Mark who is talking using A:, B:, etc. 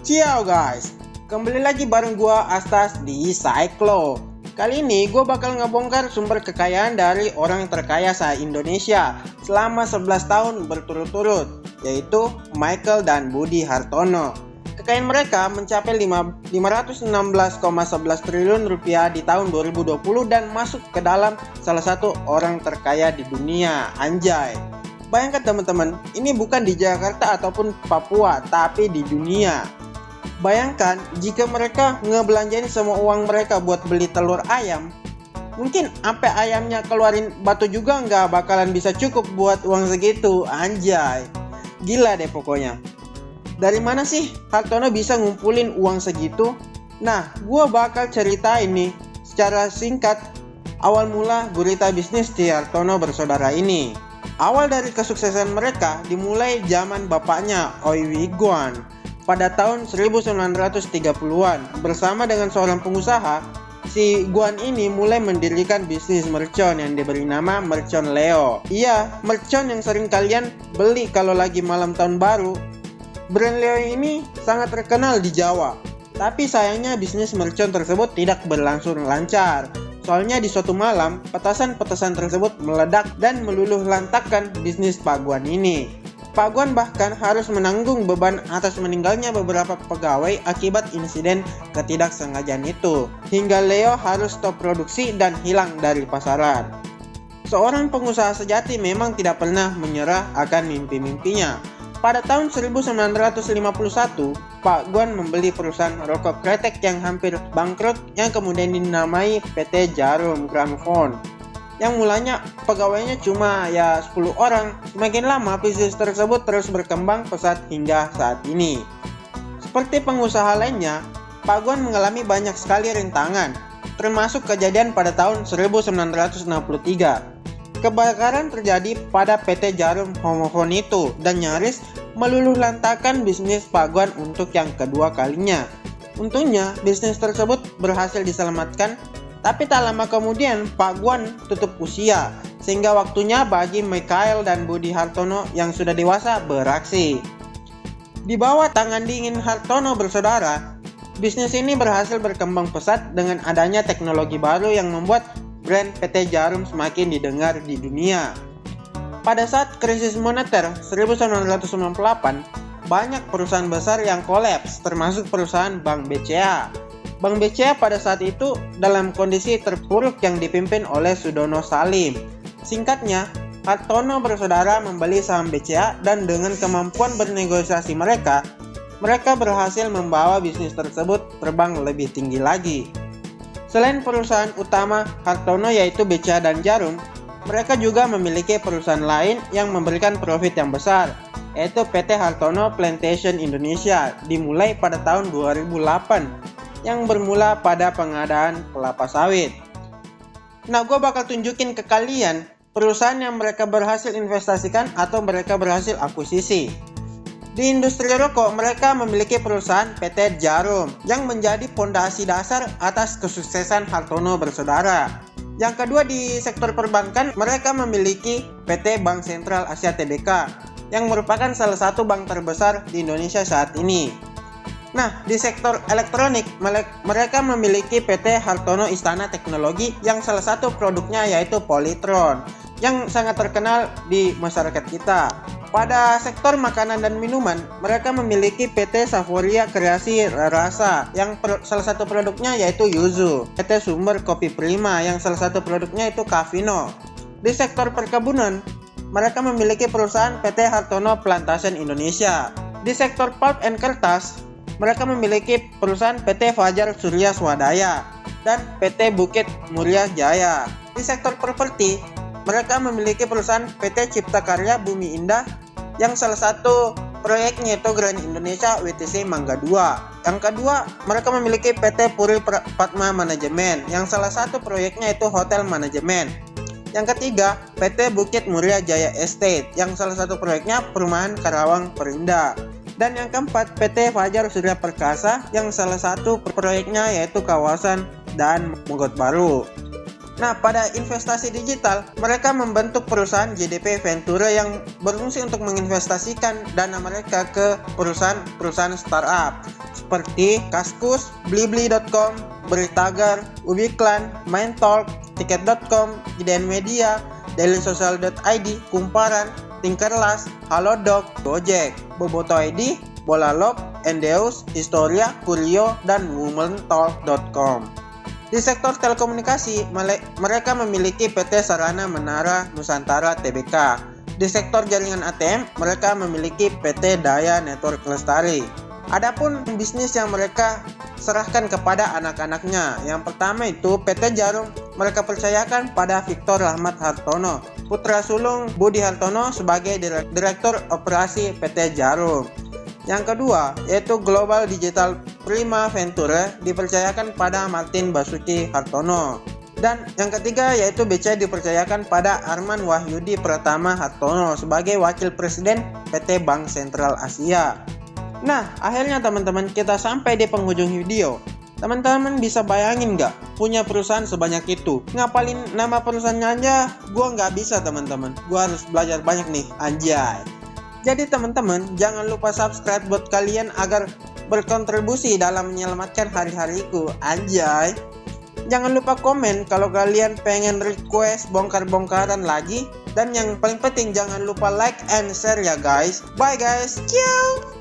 A: Ciao guys, kembali lagi bareng gua Astas di Cyclo. Kali ini gua bakal ngebongkar sumber kekayaan dari orang terkaya se-Indonesia selama 11 tahun berturut-turut, yaitu Michael dan Budi Hartono. Kekayaan mereka mencapai 516,11 triliun rupiah di tahun 2020 dan masuk ke dalam salah satu orang terkaya di dunia. Anjay. Bayangkan teman-teman, ini bukan di Jakarta ataupun Papua, tapi di dunia. Bayangkan jika mereka ngebelanjain semua uang mereka buat beli telur ayam, mungkin sampai ayamnya keluarin batu juga nggak bakalan bisa cukup buat uang segitu. Anjay, gila deh pokoknya. Dari mana sih Hartono bisa ngumpulin uang segitu? Nah, gua bakal ceritain nih secara singkat awal mula gurita bisnis di Hartono bersaudara ini. Awal dari kesuksesan mereka dimulai zaman bapaknya Oi Wiguan pada tahun 1930-an. Bersama dengan seorang pengusaha, si Guan ini mulai mendirikan bisnis mercon yang diberi nama Mercon Leo. Iya, mercon yang sering kalian beli kalau lagi malam tahun baru. Brand Leo ini sangat terkenal di Jawa. Tapi sayangnya bisnis mercon tersebut tidak berlangsung lancar. Soalnya di suatu malam, petasan-petasan tersebut meledak dan meluluh lantakkan bisnis Pak Guan ini. Pak Guan bahkan harus menanggung beban atas meninggalnya beberapa pegawai akibat insiden ketidaksengajaan itu. Hingga Leo harus stop produksi dan hilang dari pasaran. Seorang pengusaha sejati memang tidak pernah menyerah akan mimpi-mimpinya. Pada tahun 1951, Pak Guan membeli perusahaan rokok kretek yang hampir bangkrut yang kemudian dinamai PT Jarum Gramophone. Yang mulanya pegawainya cuma 10 orang. Semakin lama bisnis tersebut terus berkembang pesat hingga saat ini. Seperti pengusaha lainnya, Pak Guan mengalami banyak sekali rintangan, termasuk kejadian pada tahun 1963. Kebakaran terjadi pada PT Jarum Gramophone itu dan nyaris meluluh lantakan bisnis Pak Guan untuk yang kedua kalinya. Untungnya bisnis tersebut berhasil diselamatkan. Tapi tak lama kemudian Pak Guan tutup usia, sehingga waktunya bagi Michael dan Budi Hartono yang sudah dewasa beraksi. Di bawah tangan dingin Hartono bersaudara, bisnis ini berhasil berkembang pesat dengan adanya teknologi baru yang membuat brand PT Jarum semakin didengar di dunia. Pada saat krisis moneter 1998, banyak perusahaan besar yang kolaps, termasuk perusahaan Bank BCA. Bank BCA pada saat itu dalam kondisi terpuruk yang dipimpin oleh Sudono Salim. Singkatnya, Hartono bersaudara membeli saham BCA dan dengan kemampuan bernegosiasi mereka berhasil membawa bisnis tersebut terbang lebih tinggi lagi. Selain perusahaan utama Hartono yaitu BCA dan Jarum, mereka juga memiliki perusahaan lain yang memberikan profit yang besar, yaitu PT Hartono Plantation Indonesia, dimulai pada tahun 2008. Yang bermula pada pengadaan kelapa sawit. Nah, gue bakal tunjukin ke kalian perusahaan yang mereka berhasil investasikan atau mereka berhasil akuisisi. Di industri rokok, mereka memiliki perusahaan PT Jarum yang menjadi fondasi dasar atas kesuksesan Hartono bersaudara. Yang kedua, di sektor perbankan, mereka memiliki PT Bank Sentral Asia Tbk yang merupakan salah satu bank terbesar di Indonesia saat ini. Nah, di sektor elektronik, mereka memiliki PT Hartono Istana Teknologi yang salah satu produknya yaitu Polytron, yang sangat terkenal di masyarakat kita. Pada sektor makanan dan minuman, mereka memiliki PT Savoria Kreasi Rasa, yang salah satu produknya yaitu Yuzu. PT Sumber Kopi Prima, yang salah satu produknya itu Cavino. Di sektor perkebunan, mereka memiliki perusahaan PT Hartono Plantation Indonesia. Di sektor pulp and kertas, mereka memiliki perusahaan PT Fajar Surya Swadaya dan PT Bukit Muria Jaya. Di sektor properti, mereka memiliki perusahaan PT Cipta Karya Bumi Indah yang salah satu proyeknya itu Grand Indonesia WTC Mangga 2. Yang kedua, mereka memiliki PT Puri Padma Manajemen yang salah satu proyeknya itu Hotel Manajemen. Yang ketiga, PT Bukit Muria Jaya Estate yang salah satu proyeknya Perumahan Karawang Perindah. Dan yang keempat, PT Fajar Surya Perkasa yang salah satu proyeknya yaitu kawasan dan Mogot Baru. Nah, pada investasi digital, mereka membentuk perusahaan JDP Venture yang berfungsi untuk menginvestasikan dana mereka ke perusahaan startup. seperti Kaskus, Blibli.com, Beritagar, Ubiklan, Mindtalk, Tiket.com, IDN Media, dailysocial.id, Kumparan, Tinkerlast, Halodoc, Gojek, Boboto ID, Bolalop, Endeus, Historia, Kurio, dan Womentalk.com. Di sektor telekomunikasi, mereka memiliki PT Sarana Menara Nusantara Tbk. Di sektor jaringan ATM, mereka memiliki PT Daya Network Lestari. Adapun bisnis yang mereka serahkan kepada anak-anaknya, yang pertama itu PT Jarum, mereka percayakan pada Victor Rahmat Hartono, putra sulung Budi Hartono sebagai Direktur Operasi PT Jarum. Yang kedua, yaitu Global Digital Prima Venture dipercayakan pada Martin Basuki Hartono. Dan yang ketiga, yaitu BCA dipercayakan pada Arman Wahyudi Pratama Hartono sebagai Wakil Presiden PT Bank Sentral Asia. Nah, akhirnya teman-teman kita sampai di penghujung video. Teman-teman bisa bayangin nggak punya perusahaan sebanyak itu? Ngapalin nama perusahaannya aja gua nggak bisa teman-teman. Gua harus belajar banyak nih, anjay. Jadi teman-teman, jangan lupa subscribe buat kalian agar berkontribusi dalam menyelamatkan hari-hariku, anjay. Jangan lupa komen kalau kalian pengen request bongkar-bongkaran lagi. Dan yang paling penting jangan lupa like and share ya guys. Bye guys, ciao.